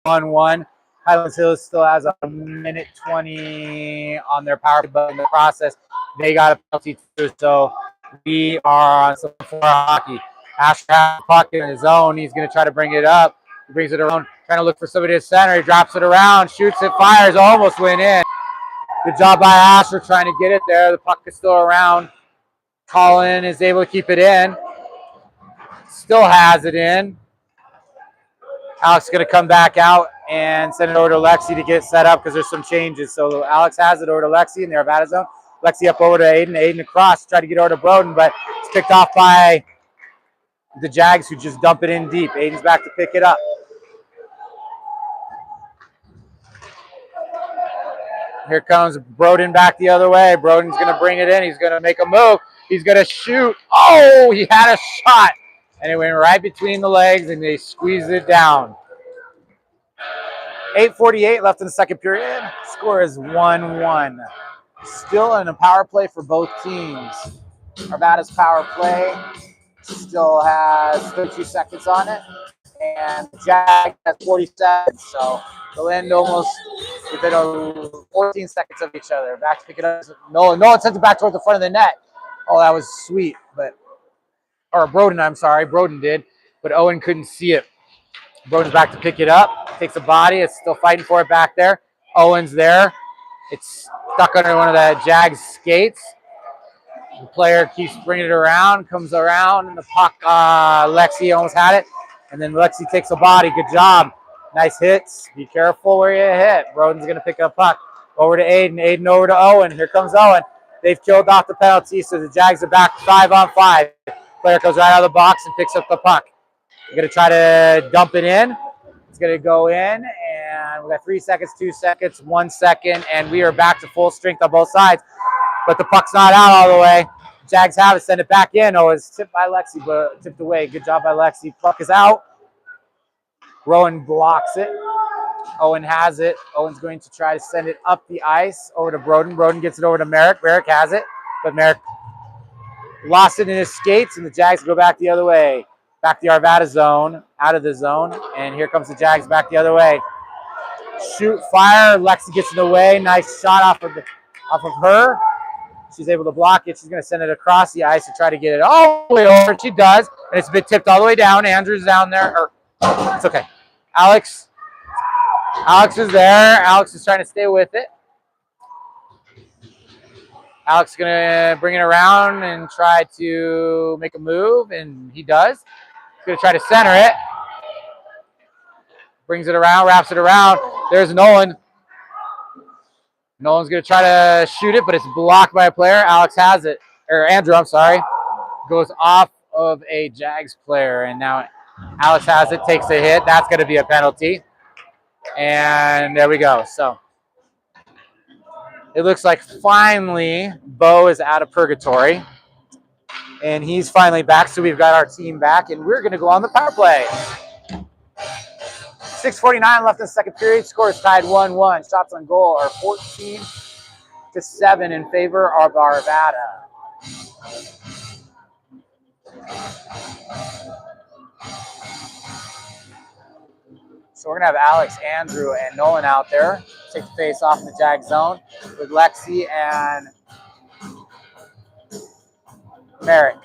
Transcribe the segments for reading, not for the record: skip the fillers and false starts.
1-1. Highlands Hills still has a minute 20 on their power play, but in the process, they got a penalty too. So we are on some for hockey. Asher has the puck in his zone. He's going to try to bring it up. He brings it around, trying to look for somebody to center. He drops it around, shoots it, fires, almost went in. Good job by Asher trying to get it there. The puck is still around. Colin is able to keep it in. Still has it in. Alex is going to come back out and send it over to Lexi to get set up because there's some changes. So Alex has it over to Lexi in the Arvada zone. Lexi up over to Aiden. Aiden across, try to get over to Broden, but it's picked off by the Jags who just dump it in deep. Aiden's back to pick it up. Here comes Broden back the other way. Broden's going to bring it in. He's going to make a move. He's going to shoot. Oh, he had a shot. And it went right between the legs, and they squeezed it down. 8:48 left in the second period. Score is 1-1. Still in a power play for both teams. Arvada's power play still has 32 seconds on it, and the Jag has 40 seconds. So they'll end almost within 14 seconds of each other. Back to pick it up. Nolan sends it back towards the front of the net. Oh, that was sweet, or Broden, I'm sorry. Broden did, but Owen couldn't see it. Broden's back to pick it up. Takes a body. It's still fighting for it back there. Owen's there. It's stuck under one of the Jags' skates. The player keeps bringing it around, comes around, and the puck, Lexi almost had it. And then Lexi takes a body. Good job. Nice hits. Be careful where you hit. Broden's going to pick up puck. Over to Aiden. Aiden over to Owen. Here comes Owen. They've killed off the penalty, so the Jags are back 5-on-5. Player comes right out of the box and picks up the puck. They're going to try to dump it in. It's going to go in, and we got 3 seconds, 2 seconds, 1 second, and we are back to full strength on both sides. But the puck's not out all the way. Jags have it, send it back in. Oh, it's tipped by Lexi, but tipped away. Good job by Lexi. Puck is out. Rowan blocks it. Owen has it. Owen's going to try to send it up the ice over to Broden. Broden gets it over to Merrick. Merrick has it, but Merrick lost it in his skates, and the Jags go back the other way. Back the Arvada zone, out of the zone, and here comes the Jags back the other way. Shoot, fire. Lexi gets in the way. Nice shot off of her. She's able to block it. She's going to send it across the ice to try to get it all the way over. She does, and it's been tipped all the way down. Andrew's down there. It's okay. Alex is there. Alex is trying to stay with it. Alex is going to bring it around and try to make a move, and he does. He's going to try to center it. Brings it around, wraps it around. There's Nolan. Nolan's going to try to shoot it, but it's blocked by a player. Alex has it. Or Andrew, I'm sorry. Goes off of a Jags player, and now Alex has it, takes a hit. That's going to be a penalty. And there we go. So it looks like finally Bo is out of purgatory. And he's finally back, so we've got our team back, and we're going to go on the power play. 6:49 left in the second period. Score is tied 1-1. Shots on goal are 14-7 in favor of Arvada. So we're going to have Alex, Andrew, and Nolan out there. Take the face off in the Jag zone with Lexi and Merrick.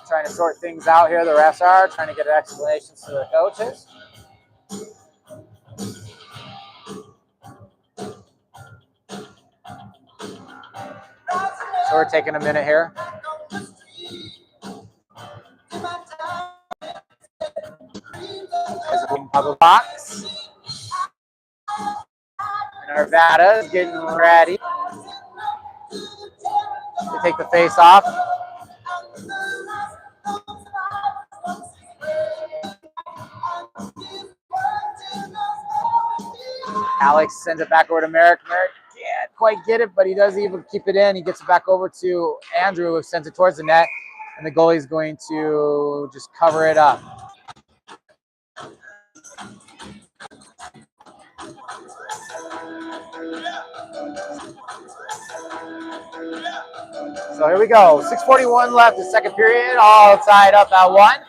Trying to sort things out here. The refs are trying to get explanations to the coaches. So we're taking a minute here. There's a public box. And Arvada is getting ready to take the face off. Alex sends it back over to Merrick. Merrick can't quite get it, but he does even keep it in. He gets it back over to Andrew, who sends it towards the net, and the goalie's going to just cover it up. So here we go. 6:41 left, the second period, all tied up at 1.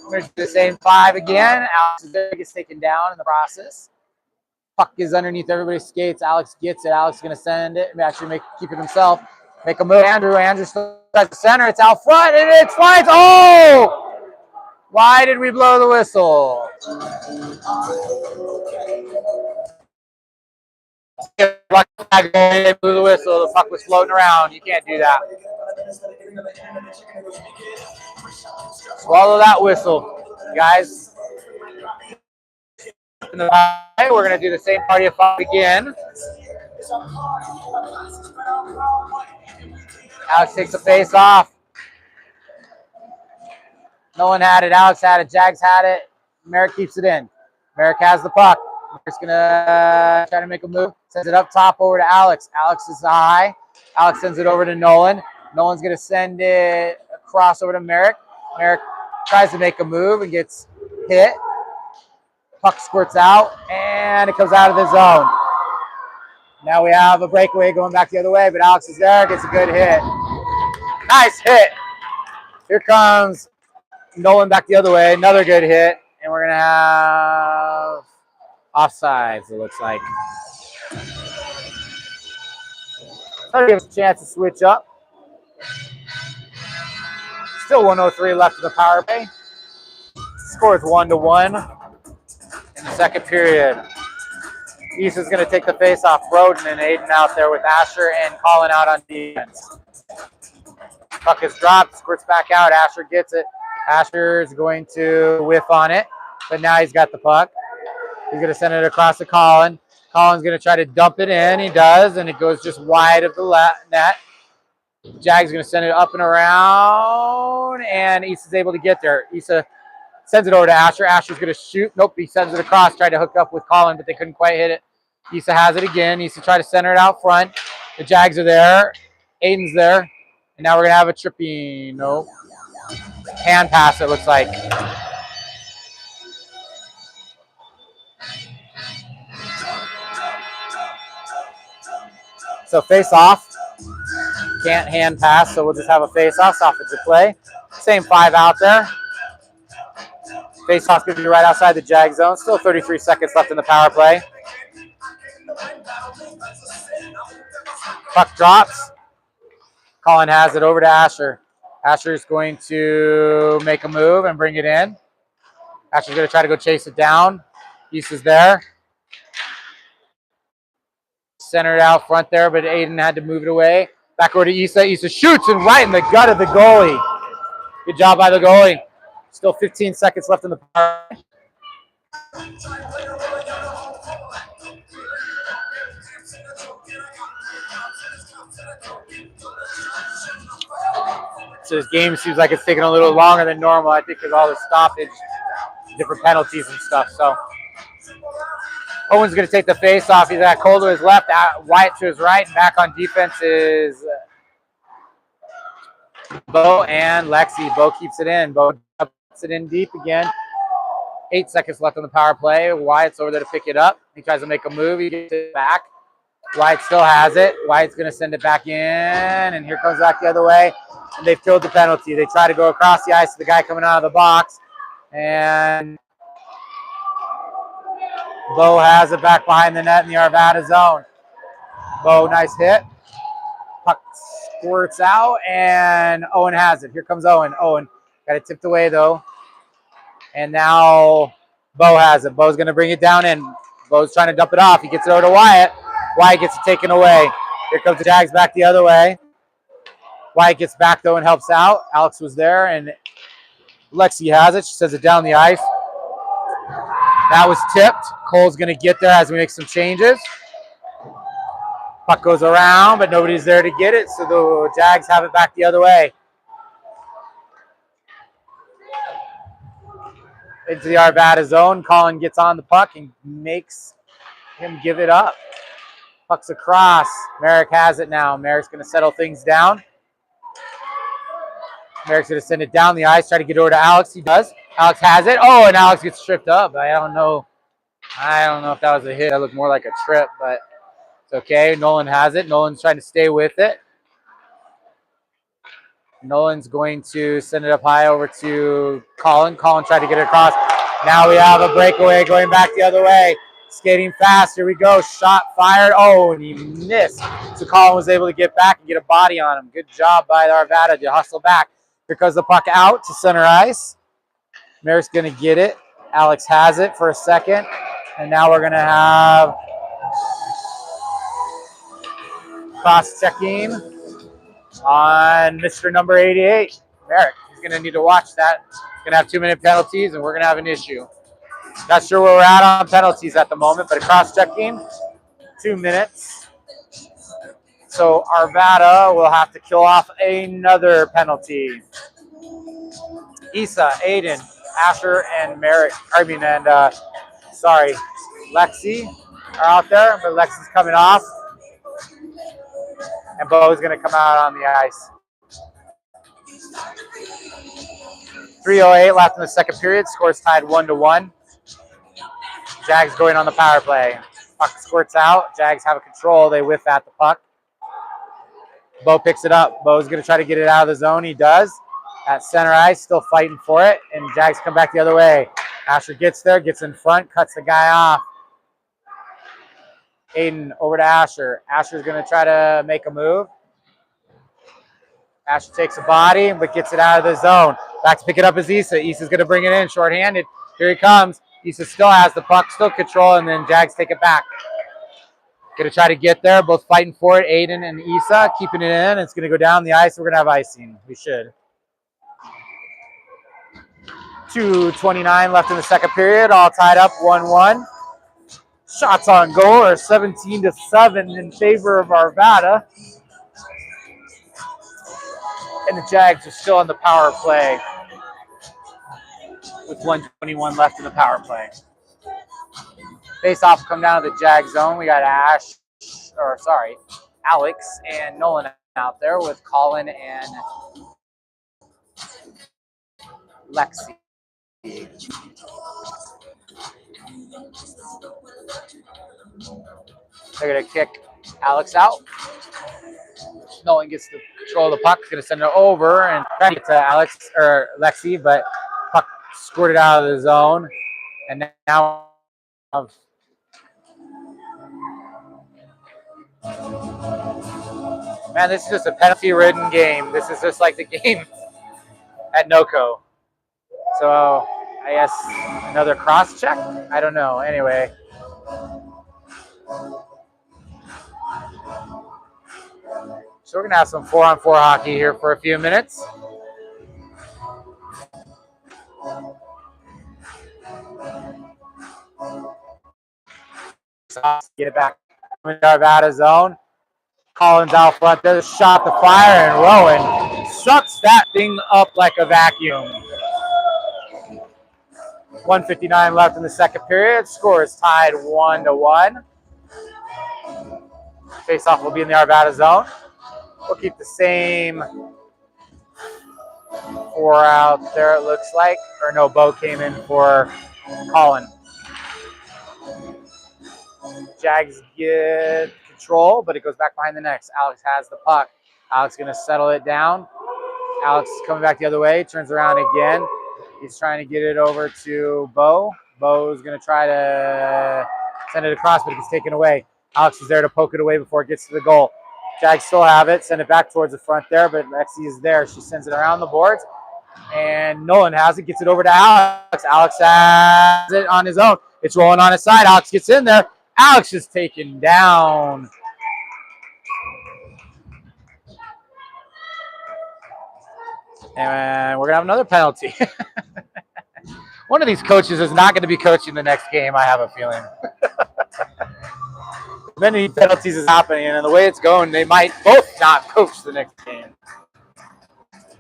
We're going to do the same 5 again. Alex gets taken down in the process. Puck is underneath everybody's skates. Alex gets it. Alex is going to send it. Actually, keep it himself. Make a move. Andrew still tries to center. It's out front, and it flies. Oh! Why did we blow the whistle? Blew the whistle. The puck was floating around. You can't do that. Swallow that whistle, guys. We're going to do the same party of 5 again. Alex takes the face off. Nolan had it. Alex had it. Jags had it. Merrick keeps it in. Merrick has the puck. Merrick's going to try to make a move. Sends it up top over to Alex. Alex is high. Alex sends it over to Nolan. Nolan's going to send it across over to Merrick. Merrick tries to make a move and gets hit. Puck squirts out, and it comes out of the zone. Now we have a breakaway going back the other way, but Alex is there, gets a good hit. Nice hit. Here comes Nolan back the other way, another good hit, and we're going to have offsides, it looks like. That'll give us a chance to switch up. Still 1:03 left in the power play. Score is 1-1 in the second period. Isa's going to take the face off. Broden and Aiden out there with Asher and Colin out on defense. Puck is dropped, squirts back out. Asher gets it. Asher is going to whiff on it, but now he's got the puck. He's going to send it across to Colin. Colin's going to try to dump it in. He does, and it goes just wide of the net. Jag's going to send it up and around, and Isa's able to get there. Isa sends it over to Asher. Asher's going to shoot. Nope, he sends it across. Tried to hook up with Colin, but they couldn't quite hit it. Isa has it again. Isa try to center it out front. The Jags are there. Aiden's there. And now we're going to have a tripping. Nope. Hand pass, it looks like. So face off. Can't hand pass, so we'll just have a face off. Offensive play. Same 5 out there. Face off going to be right outside the Jag zone. Still 33 seconds left in the power play. Puck drops. Colin has it over to Asher. Asher's going to make a move and bring it in. Asher's going to try to go chase it down. Isa's there. Centered out front there, but Aiden had to move it away. Back over to Isa. Isa shoots and right in the gut of the goalie. Good job by the goalie. Still 15 seconds left in the power. So this game seems like it's taking a little longer than normal, I think, because all the stoppage, different penalties and stuff. So Owen's going to take the face off. He's got Cole to his left, Wyatt to his right, and back on defense is Bo and Lexi. Bo keeps it in. Bo puts it in deep again. 8 seconds left on the power play. Wyatt's over there to pick it up. He tries to make a move. He gets it back. Wyatt still has it. Wyatt's going to send it back in, and here comes back the other way. And they've killed the penalty. They try to go across the ice to the guy coming out of the box, and Bo has it back behind the net in the Arvada zone. Bo, nice hit. Puck squirts out, and Owen has it. Here comes Owen. Owen got it tipped away, though. And now Bo has it. Bo's going to bring it down in. Bo's trying to dump it off. He gets it over to Wyatt. Wyatt gets it taken away. Here comes the Jags back the other way. Wyatt gets back, though, and helps out. Alex was there, and Lexi has it. She sends it down the ice. That was tipped. Cole's going to get there as we make some changes. Puck goes around, but nobody's there to get it, so the Jags have it back the other way. Into the Arvada zone. Colin gets on the puck and makes him give it up. Puck's across. Merrick has it now. Merrick's going to settle things down. Merrick's going to send it down the ice, try to get over to Alex. He does. Alex has it. Oh, and Alex gets tripped up. I don't know if that was a hit. That looked more like a trip, but it's okay. Nolan has it. Nolan's trying to stay with it. Nolan's going to send it up high over to Colin. Colin tried to get it across. Now we have a breakaway going back the other way. Skating fast. Here we go. Shot fired. Oh, and he missed. So Colin was able to get back and get a body on him. Good job by Arvada to hustle back. Here comes the puck out to center ice. Merrick's going to get it. Alex has it for a second. And now we're going to have cross-checking on Mr. number 88, Merrick. He's going to need to watch that. He's going to have 2-minute penalties, and we're going to have an issue. Not sure where we're at on penalties at the moment, but a cross-checking, 2 minutes. So Arvada will have to kill off another penalty. Isa, Aiden, Asher, and Lexi are out there, but Lexi's coming off. And Bo is going to come out on the ice. 3:08 left in the second period. Scores tied 1-1. Jags going on the power play. Puck squirts out. Jags have a control. They whiff at the puck. Bo picks it up. Bo's going to try to get it out of the zone. He does. At center ice, still fighting for it. And Jags come back the other way. Asher gets there, gets in front, cuts the guy off. Aiden over to Asher. Asher's going to try to make a move. Asher takes a body, but gets it out of the zone. Back to pick it up is Issa. Issa's going to bring it in, shorthanded. Here he comes. Issa still has the puck, still control, and then Jags take it back. Going to try to get there, both fighting for it. Aiden and Issa keeping it in. It's going to go down the ice. We're going to have icing. We should. 2:29 left in the second period, all tied up 1-1. Shots on goal are 17-7 in favor of Arvada. And the Jags are still on the power play with 1:21 left in the power play. Face-off come down to the Jag zone. We got Alex and Nolan out there with Colin and Lexi. They're going to kick Alex out. Nolan gets the control of the puck. He's going to send it over and try to get to Alex or Lexi, but puck squirted out of the zone. And now man, this is just a penalty-ridden game. This is just like the game at NOCO. So I guess another cross-check? I don't know. Anyway. So we're going to have some 4-on-4 hockey here for a few minutes. Get it back in Arvada zone. Collins out front there, shot the fire, and Rowan sucks that thing up like a vacuum. 1:59 left in the second period. Score is tied 1-1. Face-off will be in the Arvada zone. We'll keep the same 4 out there, it looks like. Or no, Bo came in for Colin. Jags get control, but it goes back behind the net. Alex has the puck. Alex going to settle it down. Alex is coming back the other way, turns around again. He's trying to get it over to Bo. Bo's going to try to send it across, but it's taken away. Alex is there to poke it away before it gets to the goal. Jags still have it. Send it back towards the front there, but Lexi is there. She sends it around the boards, and Nolan has it. Gets it over to Alex. Alex has it on his own. It's rolling on his side. Alex gets in there. Alex is taken down. And we're going to have another penalty. One of these coaches is not going to be coaching the next game, I have a feeling. Many penalties is happening, and the way it's going, they might both not coach the next game.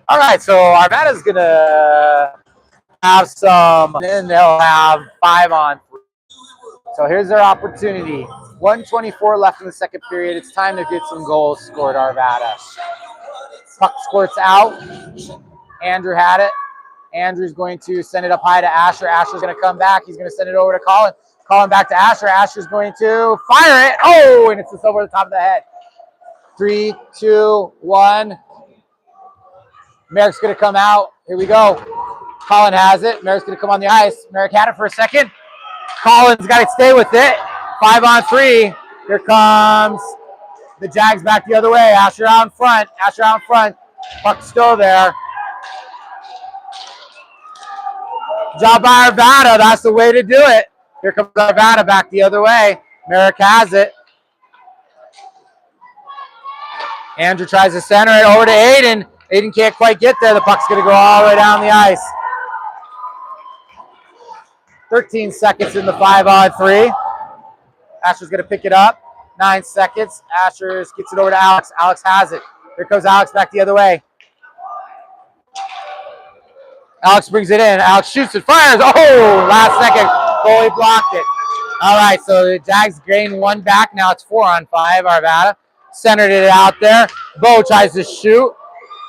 All right, so Arvada's going to have some, and they'll have 5-on-3. So here's their opportunity. 1:24 left in the second period. It's time to get some goals scored, Arvada. Puck squirts out. Andrew had it. Andrew's going to send it up high to Asher. Asher's going to come back. He's going to send it over to Colin. Colin back to Asher. Asher's going to fire it. Oh, and it's just over the top of the head. 3, 2, 1. Merrick's going to come out. Here we go. Colin has it. Merrick's going to come on the ice. Merrick had it for a second. Colin's got to stay with it. 5-on-3. Here comes the Jags back the other way. Asher out in front. Asher out in front. Puck's still there. Job by Arvada. That's the way to do it. Here comes Arvada back the other way. Merrick has it. Andrew tries to center it over to Aiden. Aiden can't quite get there. The puck's going to go all the way down the ice. 13 seconds in the 5-on-3. Asher's going to pick it up. 9 seconds. Asher gets it over to Alex. Alex has it. Here comes Alex back the other way. Alex brings it in. Alex shoots it, fires. Oh, last second. Goalie blocked it. All right, so the Jags gain 1 back. Now it's 4-on-5. Arvada centered it out there. Bo tries to shoot,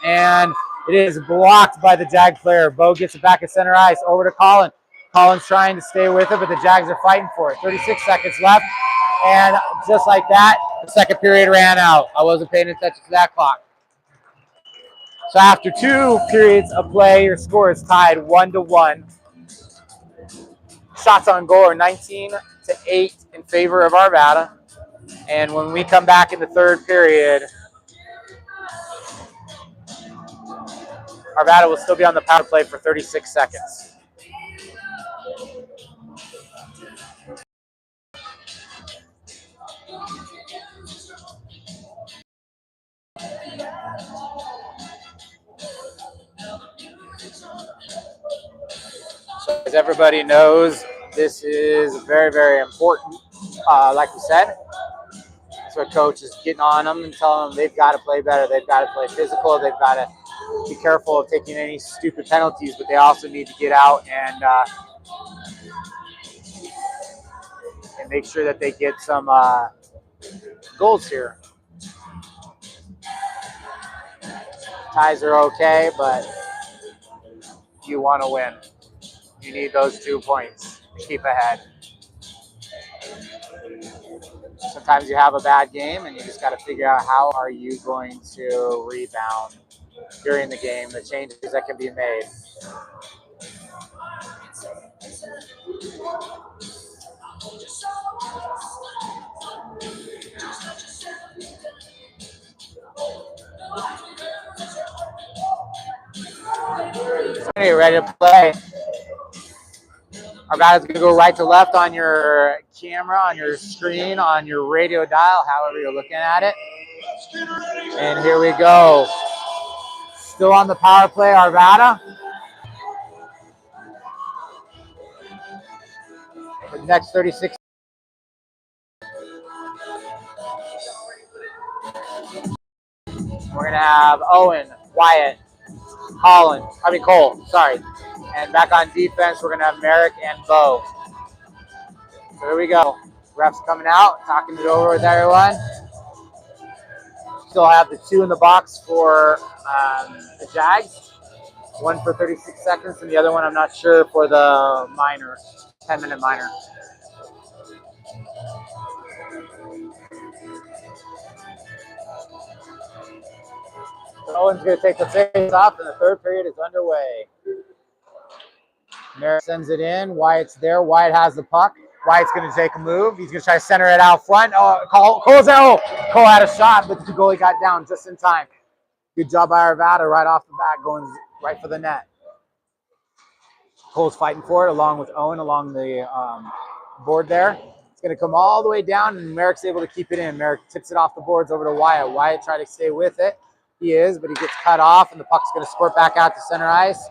and it is blocked by the Jag player. Bo gets it back at center ice. Over to Colin. Colin's trying to stay with it, but the Jags are fighting for it. 36 seconds left, and just like that, the second period ran out. I wasn't paying attention to that clock. So after 2 periods of play, your score is tied 1-1. Shots on goal are 19-8 in favor of Arvada. And when we come back in the third period, Arvada will still be on the power play for 36 seconds. So as everybody knows, this is very, very important. Like we said, that's what coach is getting on them and telling them they've got to play better. They've got to play physical. They've got to be careful of taking any stupid penalties, but they also need to get out and make sure that they get some goals here. Ties are okay, but you want to win. You need those 2 points to keep ahead. Sometimes you have a bad game and you just got to figure out how are you going to rebound during the game, the changes that can be made. Okay, ready to play. Arvada's going to go right to left on your camera, on your screen, on your radio dial, however you're looking at it. And here we go. Still on the power play, Arvada. For the next 36. We're going to have Owen, Wyatt, Cole, sorry. And back on defense, we're going to have Merrick and Bo. So here we go. Refs coming out, talking it over with everyone. Still have the 2 in the box for the Jags. 1 for 36 seconds, and the other one I'm not sure for the minor, 10-minute minor. So Owen's going to take the face off, and the third period is underway. Merrick sends it in. Wyatt's there. Wyatt has the puck. Wyatt's going to take a move. He's going to try to center it out front. Oh, Cole's there. Oh, Cole had a shot, but the goalie got down just in time. Good job by Arvada right off the bat, going right for the net. Cole's fighting for it along with Owen along the board there. It's going to come all the way down, and Merrick's able to keep it in. Merrick tips it off the boards over to Wyatt. Wyatt tried to stay with it. He is, but he gets cut off, and the puck's going to squirt back out to center ice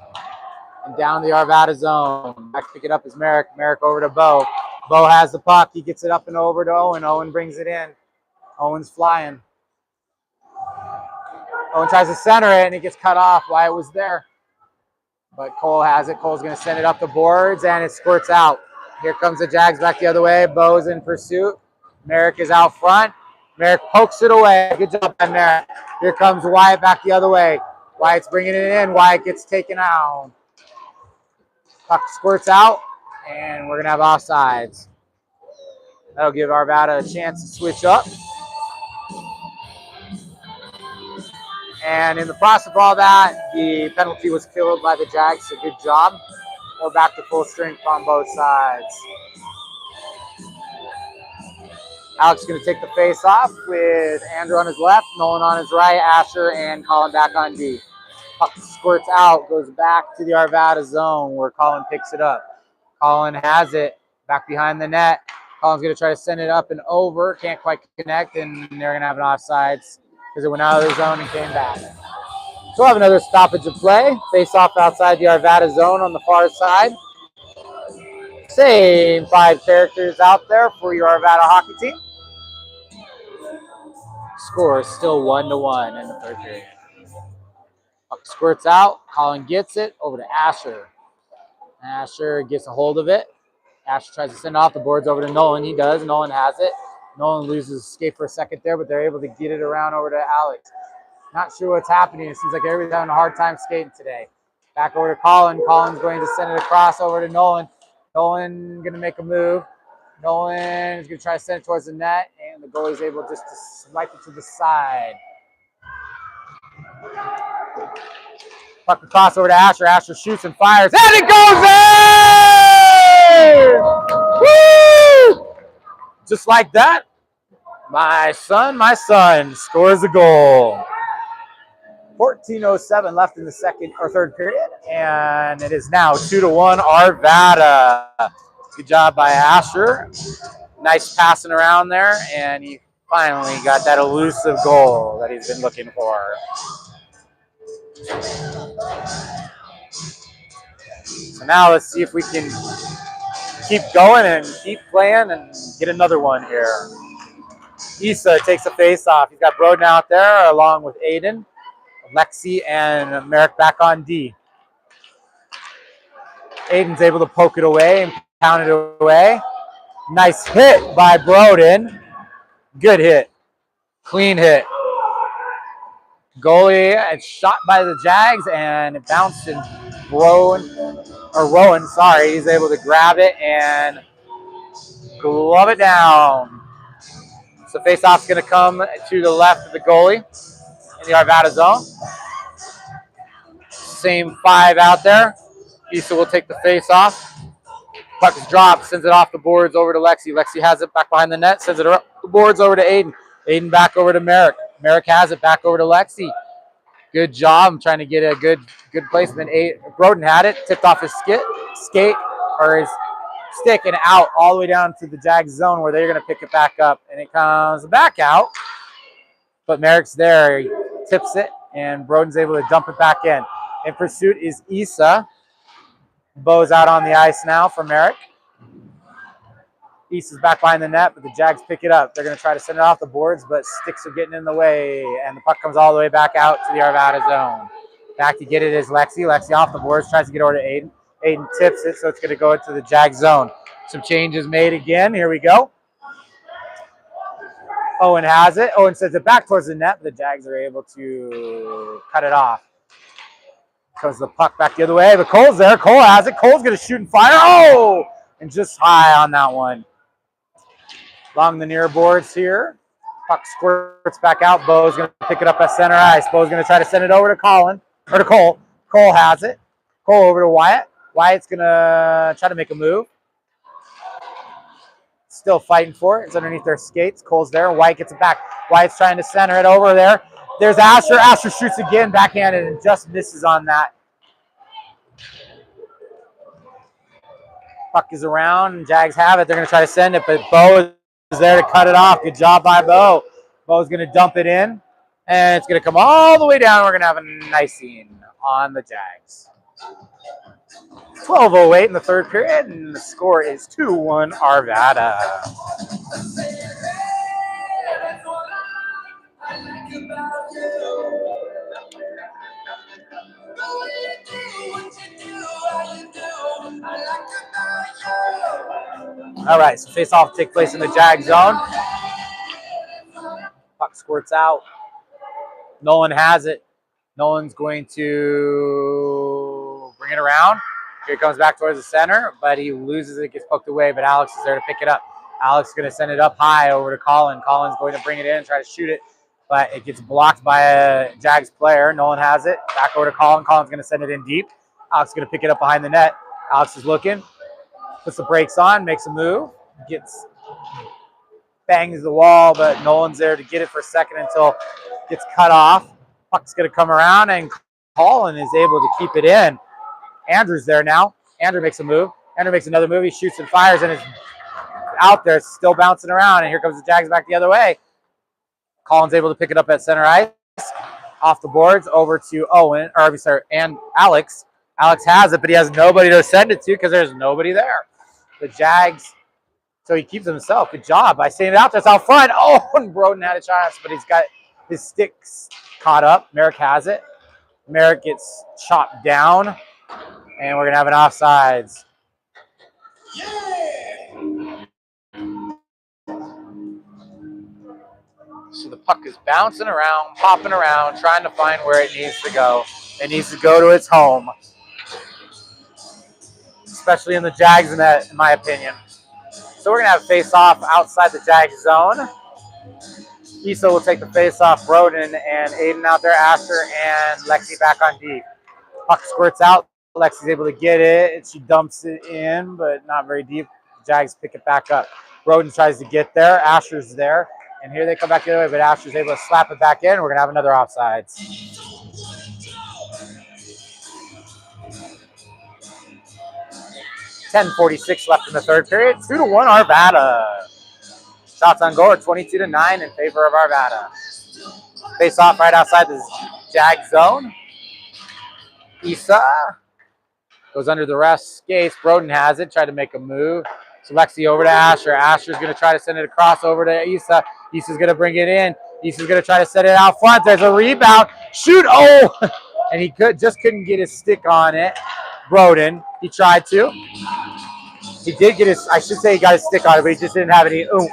and down the Arvada zone. Back to pick it up is Merrick. Merrick over to Bo. Bo has the puck. He gets it up and over to Owen. Owen brings it in. Owen's flying. Owen tries to center it, and he gets cut off. Wyatt was there. But Cole has it. Cole's going to send it up the boards, and it squirts out. Here comes the Jags back the other way. Bo's in pursuit. Merrick is out front. Merrick pokes it away. Good job by Merrick. Here comes Wyatt back the other way. Wyatt's bringing it in. Wyatt gets taken out. Puck squirts out, and we're going to have offsides. That'll give Arvada a chance to switch up. And in the process of all that, the penalty was killed by the Jags, so good job. We're back to full strength on both sides. Alex is going to take the face off with Andrew on his left, Nolan on his right, Asher and Colin back on D. Puck squirts out, goes back to the Arvada zone where Colin picks it up. Colin has it back behind the net. Colin's going to try to send it up and over. Can't quite connect, and they're going to have an offsides because it went out of the zone and came back. So we'll have another stoppage of play. Face off outside the Arvada zone on the far side. Same 5 characters out there for your Arvada hockey team. Score is still 1-1 in the third period. Puck squirts out. Colin gets it over to Asher. Asher gets a hold of it. Asher tries to send off the boards over to Nolan. He does. Nolan has it. Nolan loses escape for a second there, but they're able to get it around over to Alex. Not sure what's happening. It seems like everybody's having a hard time skating today. Back over to Colin. Colin's going to send it across over to Nolan. Nolan going to make a move. Nolan is going to try to send it towards the net, and the goalie is able just to swipe it to the side. Puck across over to Asher. Asher shoots and fires, and it goes in! Woo! Just like that, my son scores a goal. 14:07 left in the second or third period, and it is now 2-1 Arvada. Good job by Asher. Nice passing around there, and he finally got that elusive goal that he's been looking for. So now let's see if we can keep going and keep playing and get another one here. Issa takes a face off. He's got Broden out there along with Aiden, Lexi, and Merrick back on D. Aiden's able to poke it away and pound it away. Nice hit by Broden. Good hit. Clean hit. Goalie, it's shot by the Jags, and it bounced in Rowan. He's able to grab it and glove it down. So face-off's going to come to the left of the goalie in the Arvada zone. Same 5 out there. Issa will take the face-off. Puck is dropped, sends it off the boards over to Lexi. Lexi has it back behind the net, sends it up the boards over to Aiden. Aiden back over to Merrick. Merrick has it back over to Lexi. Good job. I'm trying to get a good placement. Broden had it, tipped off his stick and out all the way down to the Jags zone where they're going to pick it back up. And it comes back out. But Merrick's there. He tips it, and Broden's able to dump it back in. In pursuit is Issa. Bo's out on the ice now for Merrick. Issa's back behind the net, but the Jags pick it up. They're going to try to send it off the boards, but sticks are getting in the way, and the puck comes all the way back out to the Arvada zone. Back to get it is Lexi. Lexi off the boards, tries to get over to Aiden. Aiden tips it, so it's going to go into the Jag zone. Some changes made again. Here we go. Owen has it. Owen sends it back towards the net, but the Jags are able to cut it off. Comes the puck back the other way, but Cole's there. Cole has it. Cole's going to shoot and fire. Oh! And just high on that one. Along the near boards here. Puck squirts back out. Bo's going to pick it up at center ice. Bo's going to try to send it over to Cole. Cole has it. Cole over to Wyatt. Wyatt's going to try to make a move. Still fighting for it. It's underneath their skates. Cole's there. Wyatt gets it back. Wyatt's trying to center it over there. There's Asher. Asher shoots again, backhanded, and just misses on that. Puck is around, and Jags have it. They're going to try to send it, but Bo is there to cut it off. Good job by Bo. Bo's going to dump it in, and it's going to come all the way down. We're going to have a nicing on the Jags. 12:08 in the third period, and the score is 2-1 Arvada. All right, so face-off take place in the Jag zone. Puck squirts out. Nolan has it. Nolan's going to bring it around. Here it comes back towards the center, but he loses it, gets poked away, but Alex is there to pick it up. Alex is going to send it up high over to Colin. Colin's going to bring it in and try to shoot it, but it gets blocked by a Jags player. Nolan has it. Back over to Colin. Colin's going to send it in deep. Alex is going to pick it up behind the net. Alex is looking. Puts the brakes on. Makes a move. Bangs the wall, but Nolan's there to get it for a second until it gets cut off. Puck's going to come around, and Colin is able to keep it in. Andrew's there now. Andrew makes a move. Andrew makes another move. He shoots and fires, and is out there, still bouncing around. And here comes the Jags back the other way. Colin's able to pick it up at center ice. Off the boards, over to Owen, or sorry, and Alex. Alex has it, but he has nobody to send it to because there's nobody there. The Jags, so he keeps himself. Good job by staying out there. It's out front. Oh, and Broden had a chance, but he's got his sticks caught up. Merrick has it. Merrick gets chopped down, and we're going to have an offsides. So the puck is bouncing around, popping around, trying to find where it needs to go. It needs to go to its home, especially in the Jags net, in my opinion. So we're going to have face-off outside the Jags zone. Issa will take the face-off. Broden and Aiden out there. Asher and Lexi back on deep. Puck squirts out. Lexi's able to get it, and she dumps it in, but not very deep. Jags pick it back up. Broden tries to get there. Asher's there. And here they come back the other way, but Asher's able to slap it back in. We're going to have another offsides. 10:46 left in the third period. 2-1 Arvada. Shots on goal are 22-9 in favor of Arvada. Face off right outside the Jag zone. Issa goes under the rest, skates. Broden has it, tried to make a move. So Lexi over to Asher. Asher's going to try to send it across over to Issa. Issa's going to bring it in. Issa's going to try to set it out front. There's a rebound. Shoot! Oh! And he just couldn't get his stick on it. Broden, he tried to. He did get his, I should say he got his stick on it, but he just didn't have any oomph.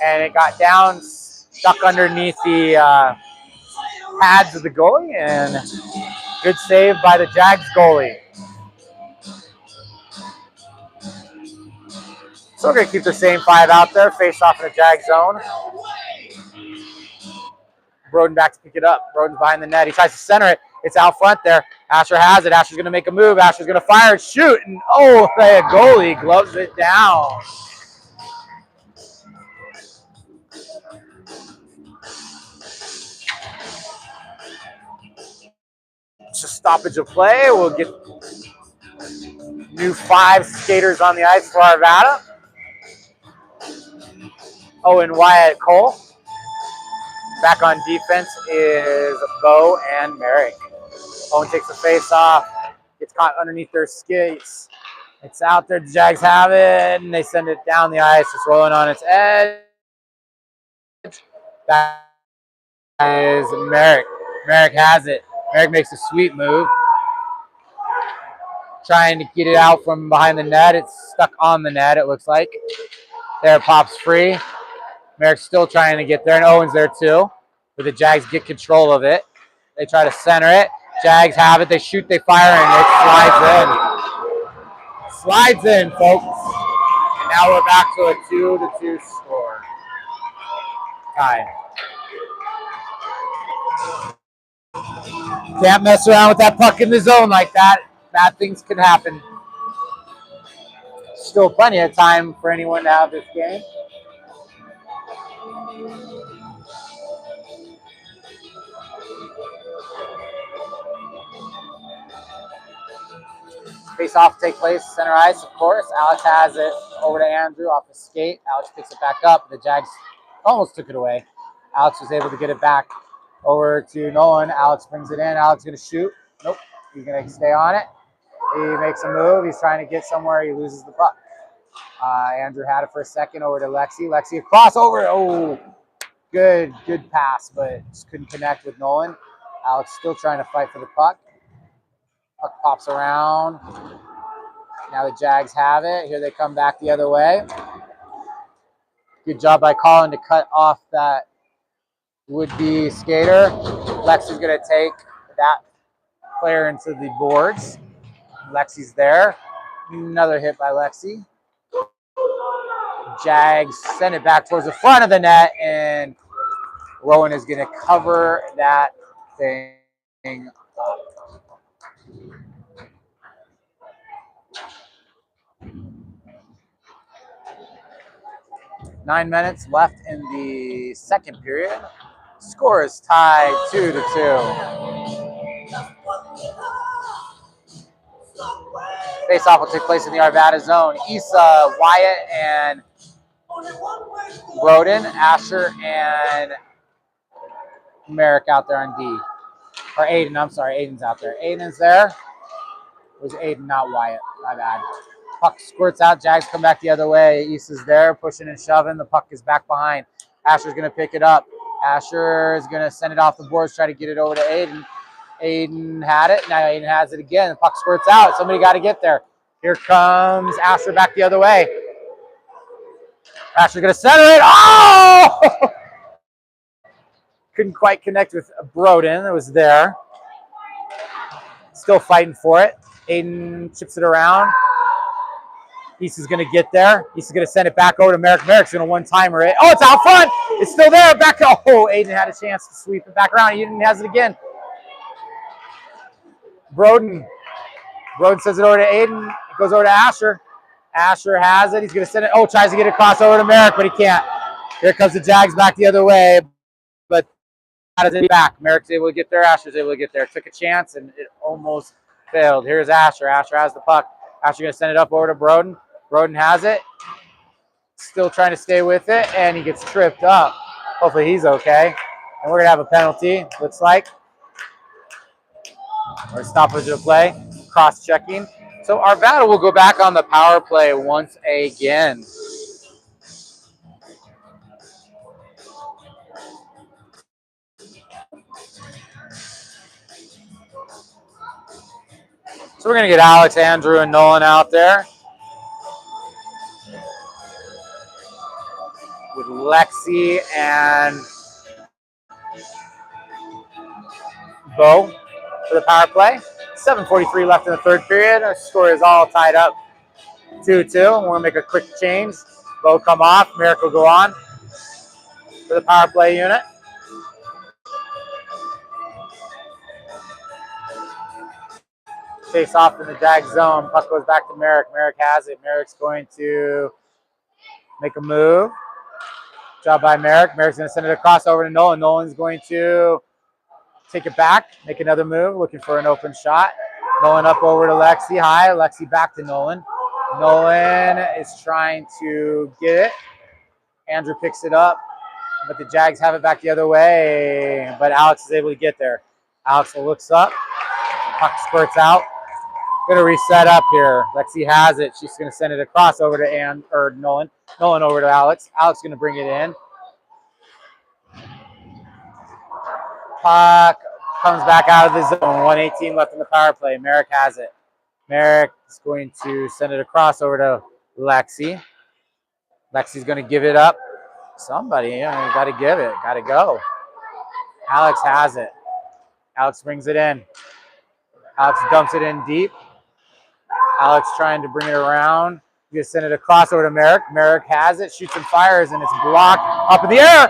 And it got down, stuck underneath the pads of the goalie, and good save by the Jags goalie. So we're going to keep the same five out there, face off in the Jag zone. Broden back to pick it up. Broden's behind the net. He tries to center it. It's out front there. Asher has it. Asher's going to make a move. Asher's going to fire and shoot. And oh, the goalie gloves it down. It's a stoppage of play. We'll get new 5 skaters on the ice for Arvada. Owen Wyatt Cole. Back on defense is Bo and Merrick. Owen takes the face off. Gets caught underneath their skates. It's out there. The Jags have it, and they send it down the ice. It's rolling on its edge. That is Merrick. Merrick has it. Merrick makes a sweet move. Trying to get it out from behind the net. It's stuck on the net, it looks like. There, it pops free. Merrick's still trying to get there, and Owen's there too. But the Jags get control of it. They try to center it. Jags have it. They shoot, they fire, and it slides in. Slides in, folks. And now we're back to a 2-2 score. Tie. Can't mess around with that puck in the zone like that. Bad things can happen. Still plenty of time for anyone to have this game. Face-off take place, center ice, of course. Alex has it over to Andrew off the skate. Alex picks it back up. The Jags almost took it away. Alex was able to get it back over to Nolan. Alex brings it in. Alex is going to shoot. Nope. He's going to stay on it. He makes a move. He's trying to get somewhere. He loses the puck. Andrew had it for a second over to Lexi. Lexi across over. Oh, good pass, but just couldn't connect with Nolan. Alex still trying to fight for the puck. Puck pops around. Now the Jags have it. Here they come back the other way. Good job by Colin to cut off that would-be skater. Lexi's going to take that player into the boards. Lexi's there. Another hit by Lexi. Jags send it back towards the front of the net, and Rowan is going to cover that thing up. Nine minutes left in the second period. Score is tied 2-2. Face-off will take place in the Arvada zone. Issa, Wyatt, and Broden, Asher, and Merrick out there on D. Or Aiden, I'm sorry, Aiden's out there. Aiden's there. It was Aiden, not Wyatt. My bad. Puck squirts out. Jags come back the other way. Issa's there, pushing and shoving. The puck is back behind. Asher's going to pick it up. Asher is going to send it off the boards, try to get it over to Aiden. Aiden had it. Now Aiden has it again. The puck squirts out. Somebody got to get there. Here comes Asher back the other way. Asher's going to center it. Oh! Couldn't quite connect with Broden. It was there. Still fighting for it. Aiden chips it around. Issa's going to get there. Issa's going to send it back over to Merrick. Merrick's going to one-timer it. Oh, it's out front. It's still there. Back. Oh, Aiden had a chance to sweep it back around. Aiden has it again. Broden sends it over to Aiden. It goes over to Asher. Asher has it. He's going to send it. Oh, tries to get it across over to Merrick, but he can't. Here comes the Jags back the other way. But it back. Merrick's able to get there. Asher's able to get there. Took a chance, and it almost failed. Here's Asher. Asher has the puck. Asher going to send it up over to Broden. Broden has it. Still trying to stay with it, and he gets tripped up. Hopefully he's okay. And we're going to have a penalty, looks like. Or stoppage of play. Cross-checking. So Arvada will go back on the power play once again. So we're going to get Alex, Andrew, and Nolan out there. With Lexi and Bo for the power play. 7:43 left in the third period. Our score is all tied up 2-2. And we're going to make a quick change. Bo come off. Merrick will go on for the power play unit. Face off in the Jag zone. Puck goes back to Merrick. Merrick has it. Merrick's going to make a move. Job by Merrick. Merrick's going to send it across over to Nolan. Nolan's going to take it back, make another move, looking for an open shot. Nolan up over to Lexi. High. Lexi back to Nolan. Nolan is trying to get it. Andrew picks it up, but the Jags have it back the other way. But Alex is able to get there. Alex looks up. Puck spurts out. Going to reset up here. Lexi has it. She's going to send it across over to Nolan. Nolan over to Alex. Alex going to bring it in. Puck comes back out of the zone. 1:18 left in the power play. Merrick has it. Merrick is going to send it across over to Lexi. Lexi's going to give it up. Somebody, you got to give it. Got to go. Alex has it. Alex brings it in. Alex dumps it in deep. Alex trying to bring it around. He's going to send it across over to Merrick. Merrick has it, shoots and fires, and it's blocked up in the air.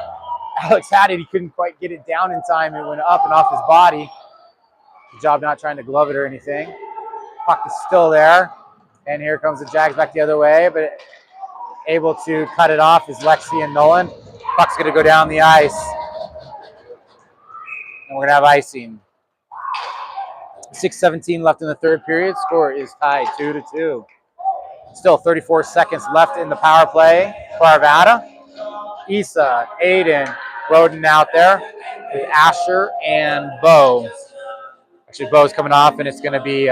Alex had it. He couldn't quite get it down in time. It went up and off his body. Good job not trying to glove it or anything. Puck is still there. And here comes the Jags back the other way, but able to cut it off is Lexi and Nolan. Puck's going to go down the ice. And we're going to have icing. 6:17 left in the third period. Score is tied 2-2. Still 34 seconds left in the power play for Arvada. Issa, Aiden, Broden out there with Asher and Bo. Actually, Bo's coming off, and it's going to be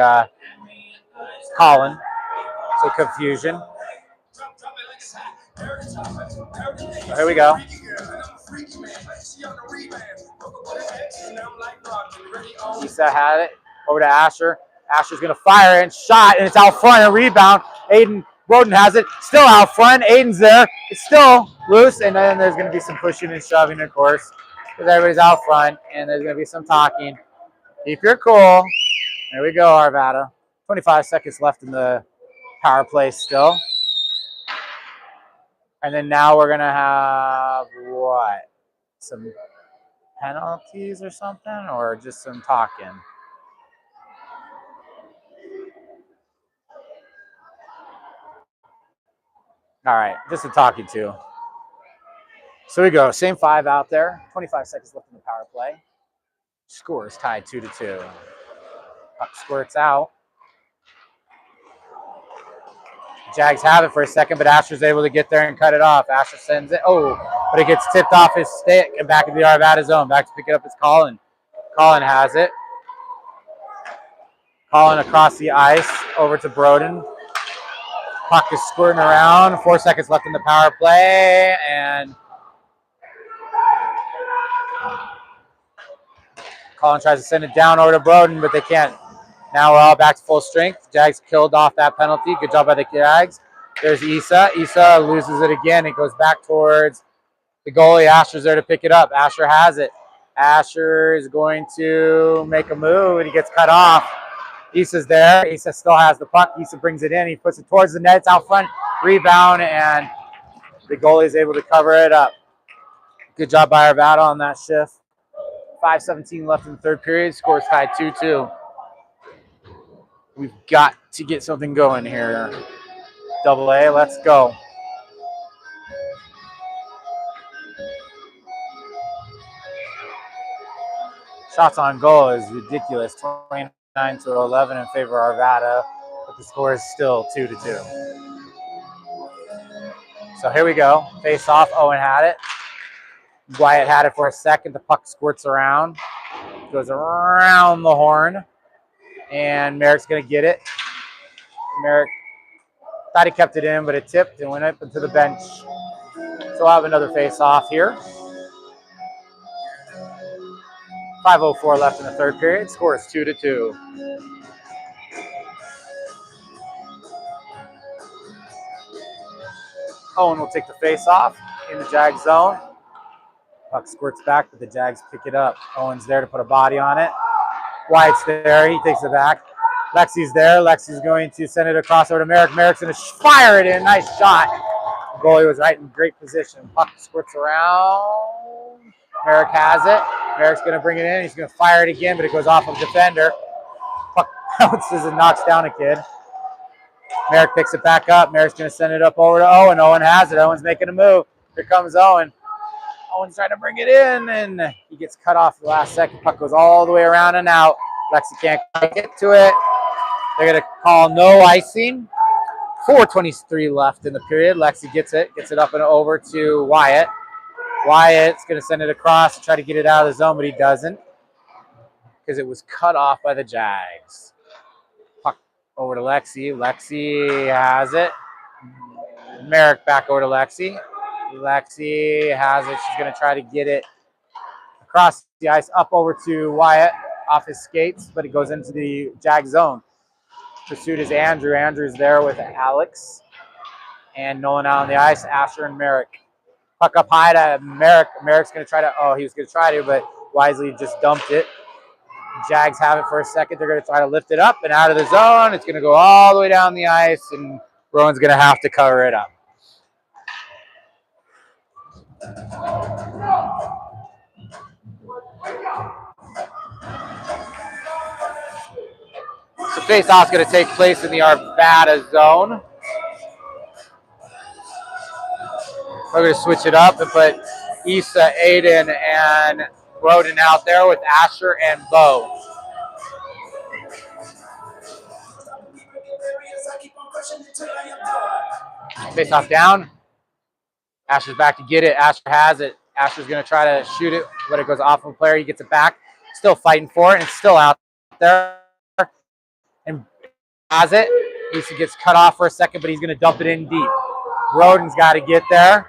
Colin. So confusion. So here we go. Issa had it. Over to Asher. Asher's going to fire and shot, and it's out front and rebound. Aiden Broden has it. Still out front. Aiden's there. It's still loose, and then there's going to be some pushing and shoving, of course, because everybody's out front, and there's going to be some talking. Keep your cool. There we go, Arvada. 25 seconds left in the power play still. And then now we're going to have what? Some penalties or something, or just some talking? All right, just a talking to. So we go, same 5 out there. 25 seconds left in the power play. Score is tied 2-2. Puck squirts out. Jags have it for a second, but Asher's able to get there and cut it off. Asher sends it. Oh, but it gets tipped off his stick and back into the Arvada zone. Back to pick it up is Colin. Colin has it. Colin across the ice over to Broden. Puck is squirting around. 4 seconds left in the power play, and Colin tries to send it down over to Broden, but they can't. Now we're all back to full strength. Jags killed off that penalty. Good job by the Jags. There's Issa. Issa loses it again. It goes back towards the goalie. Asher's there to pick it up. Asher has it. Asher is going to make a move, and he gets cut off. Issa's there. Issa still has the puck. Issa brings it in. He puts it towards the net. It's out front. Rebound, and the goalie is able to cover it up. Good job by Arvada on that shift. 5:17 left in the third period. Score's tied 2-2. We've got to get something going here. Double A, let's go. Shots on goal is ridiculous. 29-11 in favor of Arvada, but the score is still 2-2. So here we go. Face off. Owen had it. Wyatt had it for a second. The puck squirts around. Goes around the horn. And Merrick's going to get it. Merrick thought he kept it in, but it tipped and went up into the bench. So I'll have another face off here. 5:04 left in the third period. Score is 2-2. Owen will take the face off in the Jag zone. Puck squirts back, but the Jags pick it up. Owen's there to put a body on it. Wyatt's there. He takes it back. Lexi's there. Lexi's going to send it across over to Merrick. Merrick's going to fire it in. Nice shot. The goalie was right in great position. Puck squirts around. Merrick has it. Merrick's going to bring it in. He's going to fire it again, but it goes off of the defender. Puck bounces and knocks down a kid. Merrick picks it back up. Merrick's going to send it up over to Owen. Owen has it. Owen's making a move. Here comes Owen. Owen's trying to bring it in, and he gets cut off at the last second. Puck goes all the way around and out. Lexi can't quite get to it. They're going to call no icing. 4:23 left in the period. Lexi gets it up and over to Wyatt. Wyatt's going to send it across and try to get it out of the zone, but he doesn't because it was cut off by the Jags. Puck over to Lexi. Lexi has it. Merrick back over to Lexi. Lexi has it. She's going to try to get it across the ice, up over to Wyatt off his skates, but it goes into the Jag zone. Pursuit is Andrew. Andrew's there with Alex. And Nolan out on the ice, Asher and Merrick. Puck up high to Merrick. Merrick's going to try to, he was going to try to, but wisely just dumped it. Jags have it for a second. They're going to try to lift it up and out of the zone. It's going to go all the way down the ice, and Rowan's going to have to cover it up. So face-off's going to take place in the Arvada zone. We're going to switch it up and put Issa, Aiden, and Broden out there with Asher and Bo. Face-off down. Asher's back to get it. Asher has it. Asher's going to try to shoot it, but it goes off of a player. He gets it back. Still fighting for it, and it's still out there. And has it. Issa gets cut off for a second, but he's going to dump it in deep. Broden's got to get there.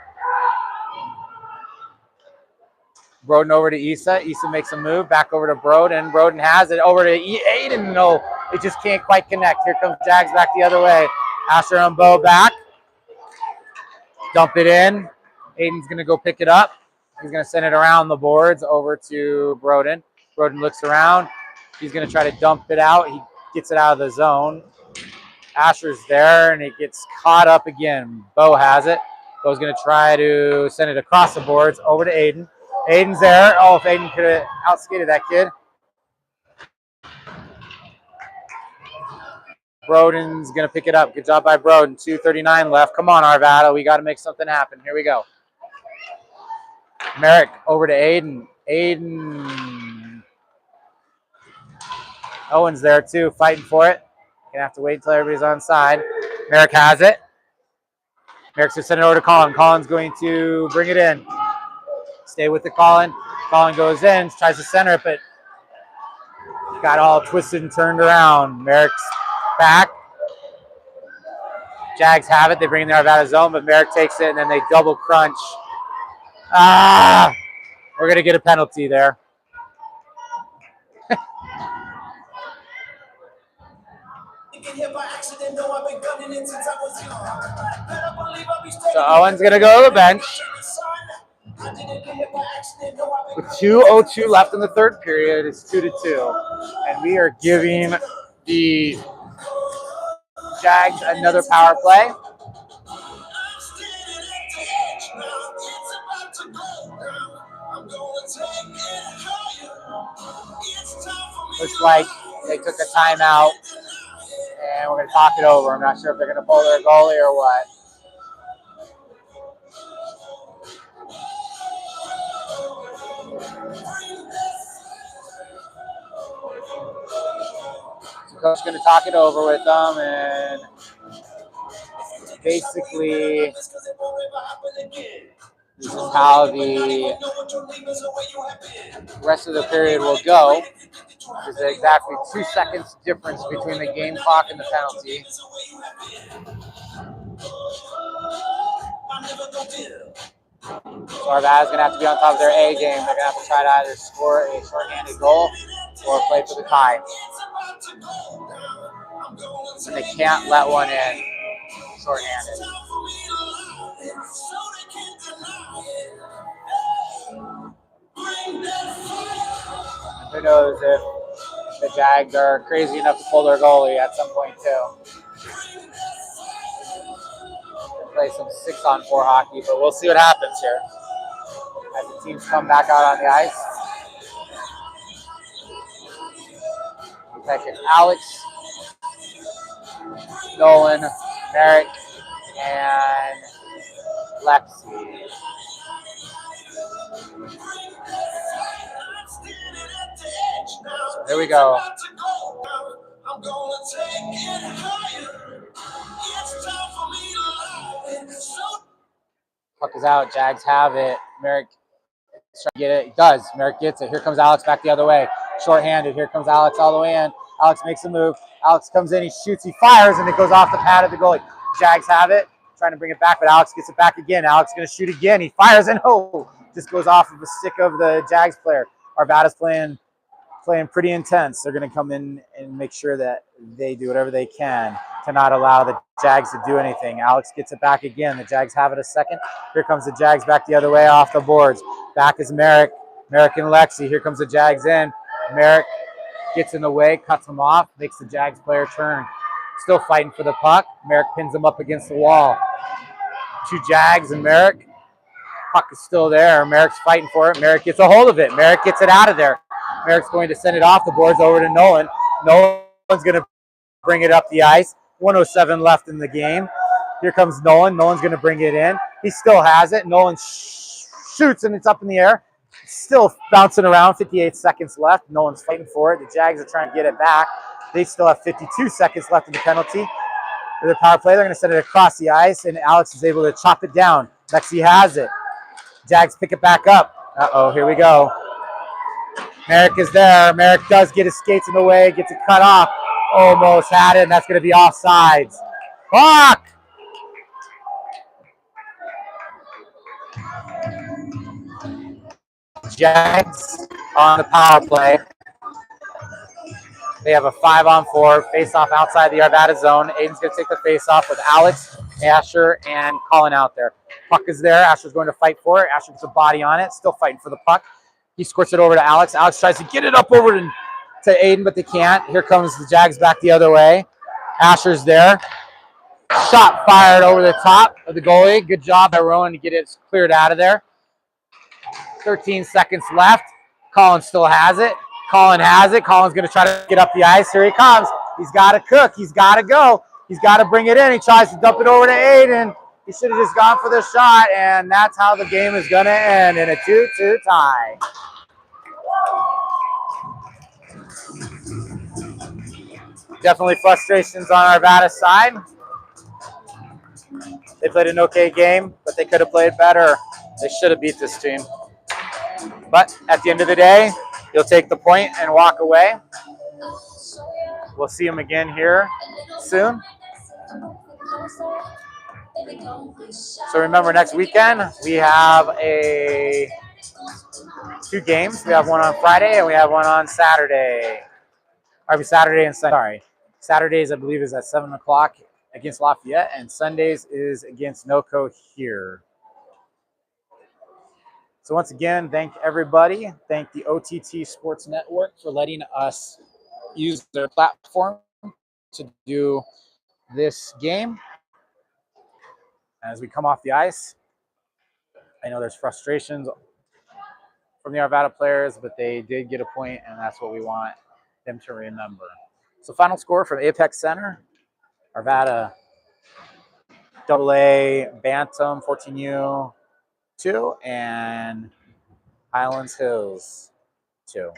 Broden over to Issa. Issa makes a move. Back over to Broden. Broden has it over to Aiden. No, it just can't quite connect. Here comes Jags back the other way. Asher and Bo back. Dump it in. Aiden's going to go pick it up. He's going to send it around the boards over to Broden. Broden looks around. He's going to try to dump it out. He gets it out of the zone. Asher's there, and it gets caught up again. Bo has it. Bo's going to try to send it across the boards over to Aiden. Aiden's there. Oh, if Aiden could have outskated that kid. Broden's going to pick it up. Good job by Broden. 2:39 left. Come on, Arvada. We got to make something happen. Here we go. Merrick over to Aiden. Aiden. Owen's there too, fighting for it. Gonna have to wait until everybody's on side. Merrick has it. Merrick's gonna send it over to Colin. Colin's going to bring it in. Stay with the Colin. Colin goes in, tries to center it, but got all twisted and turned around. Merrick's back. Jags have it. They bring it in their Arvada zone, but Merrick takes it, and then they double crunch. Ah! We're going to get a penalty there. So Owen's going to go to the bench. With 2:02 left in the third period, it's 2-2. And we are giving the Jags another power play. Looks like they took a timeout, and we're going to talk it over. I'm not sure if they're going to pull their goalie or what. So Coach's going to talk it over with them, and basically this is how the rest of the period will go. There's exactly 2 seconds difference between the game clock and the penalty. So Arvada's going to have to be on top of their A game. They're going to have to try to either score a shorthanded goal or play for the tie. And they can't let one in shorthanded. Who knows if the Jags are crazy enough to pull their goalie at some point too. Play some 6-on-4 hockey, but we'll see what happens here as the teams come back out on the ice. Like Alex, Nolan, Merrick, and Lexi. So here we go. Puck is out. Jags have it. Merrick is trying to get it. He does. Merrick gets it. Here comes Alex back the other way. Short-handed. Here comes Alex all the way in. Alex makes a move. Alex comes in. He shoots. He fires, and it goes off the pad of the goalie. Jags have it. Trying to bring it back, but Alex gets it back again. Alex going to shoot again. He fires, and just goes off of the stick of the Jags player. Arvada's playing pretty intense. They're going to come in and make sure that they do whatever they can to not allow the Jags to do anything. Alex gets it back again. The Jags have it a second. Here comes the Jags back the other way off the boards. Back is Merrick. Merrick and Lexi. Here comes the Jags in. Merrick gets in the way, cuts him off, makes the Jags player turn. Still fighting for the puck. Merrick pins him up against the wall. 2 Jags and Merrick. Puck is still there. Merrick's fighting for it. Merrick gets a hold of it. Merrick gets it out of there. Merrick's going to send it off the boards over to Nolan. Nolan's going to bring it up the ice. 1:07 left in the game. Here comes Nolan. Nolan's going to bring it in. He still has it. Nolan shoots, and it's up in the air. Still bouncing around. 58 seconds left. Nolan's fighting for it. The Jags are trying to get it back. They still have 52 seconds left in the penalty. For the power play, they're going to send it across the ice, and Alex is able to chop it down. Lexi has it. Jags pick it back up. Uh-oh, here we go. Merrick is there. Merrick does get his skates in the way, gets it cut off. Almost had it, and that's going to be offsides. Fuck! Jags on the power play. They have a 5-on-4 face-off outside the Arvada zone. Aiden's going to take the face-off with Alex, Asher, and Colin out there. Puck is there. Asher's going to fight for it. Asher gets a body on it. Still fighting for the puck. He squirts it over to Alex. Alex tries to get it up over to Aiden, but they can't. Here comes the Jags back the other way. Asher's there. Shot fired over the top of the goalie. Good job by Rowan to get it cleared out of there. 13 seconds left. Collins still has it. Collins has it. Collins going to try to get up the ice. Here he comes. He's got to cook. He's got to go. He's got to bring it in. He tries to dump it over to Aiden. He should have just gone for the shot, and that's how the game is going to end in a 2-2 tie. Definitely frustrations on Arvada's side. They played an okay game, but they could have played better. They should have beat this team. But at the end of the day, he'll take the point and walk away. We'll see him again here soon. So remember, next weekend we have two games. We have one on Friday and we have one on Saturday. Or Saturday and Sunday. Sorry. Saturdays, I believe, is at 7 o'clock against Lafayette, and Sundays is against NOCO here. So once again, thank everybody. Thank the OTT Sports Network for letting us use their platform to do this game. As we come off the ice, I know there's frustrations from the Arvada players, but they did get a point, and that's what we want them to remember. So final score from Apex Center, Arvada AA Bantam 14U 2 and Highlands Hills 2.